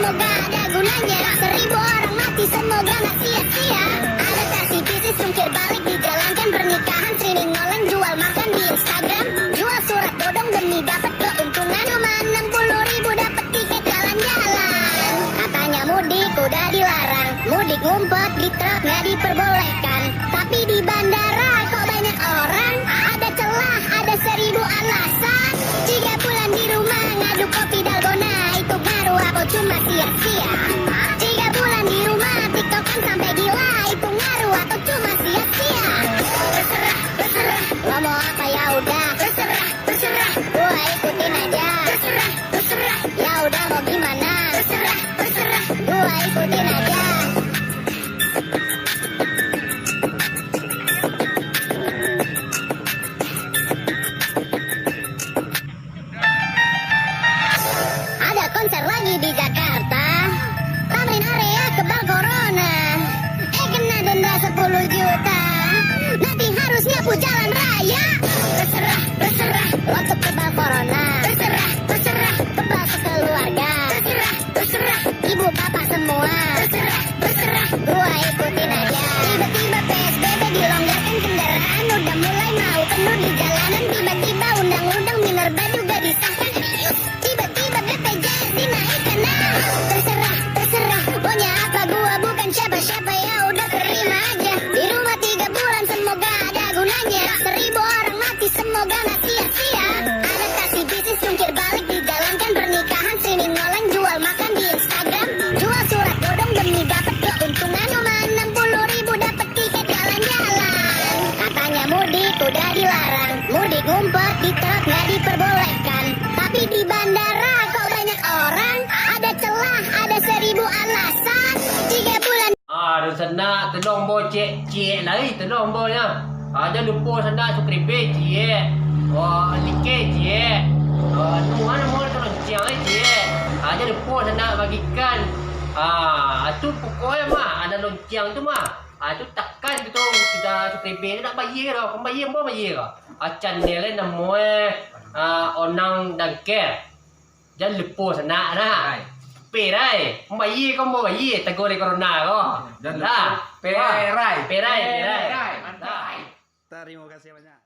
semoga ada gunanya. 1000 orang mati, semoga gak sia-sia. Adaptasi bisnis jungkir balik dijalankan. Pernikahan streaming online, jual makan di Instagram. Jual surat bodong demi dapat keuntungan. Cuma 60.000 dapat tiket jalan-jalan. Katanya mudik udah dilarang, mudik ngumpet di truk gak diperbolehkan. Tapi di bandara kok banyak orang, ada celah, ada 1000 alasan. 3 bulan di rumah ngadu kopi dalgona, itu ngaruh apa cuma sia-sia? 3 bulan di rumah tiktokan sampai gila, itu ngaruh atau cuma sia-sia? Terserah, terserah, lo mau apa ya udah. Terserah, terserah, gua ikutin aja. Terserah, terserah, ya udah mau gimana. Terserah, terserah, gua ikutin aja. Ada konser lagi di Jakarta, tamrin area kebal corona. Kena denda 10 juta, nanti harus nyapu jalan raya. Terserah, terserah, untuk kebal corona. Terserah, terserah, kebal sekeluarga. Terserah, terserah, ibu bapak semua. Terserah, terserah, gua ikutin aja. Tiba-tiba PSBB dilonggarkan, kendaraan udah mulai mau penuh di jalanan. Tiba-tiba undang-undang minerba juga disahkan. Tiba-tiba BPJS dinaikkan. Nah, terserah, terserah, maunya apa gua bukan siapa-siapa, ya udah terima aja. Di rumah 3 bulan, semoga ada gunanya. 1000 orang mati, semoga gak sia-sia. Adaptasi bisnis jungkir balik dijalankan. Pernikahan streaming online, jual makan di Instagram. Jual surat bodong demi dapat keuntungan. Cuma 60.000 dapat tiket jalan-jalan. Katanya mudik udah dilarang, mudik ngumpet di truk gak diperbolehkan. Tapi di bandara kok banyak orang, ada celah, ada 1000 alasan. 3 bulan. Ada sana tolong bo cek lagi tolong bo ya. Ada lupa sana sukribe cek. Wah like cek. Mana mau tolong cek cek. Ada lupa sana bagikan. Itu pokoknya mah ada lonceng tu mah. Itu tekan gitu sudah sukribe nak bayar dah. Kau bayar apa bayar? Channel ni nama Onang Dangker. Jangan lupa sana nah. Perai, bayar kau mau bayar, tegur di corona kau. Dah, perai. Terima kasih banyak.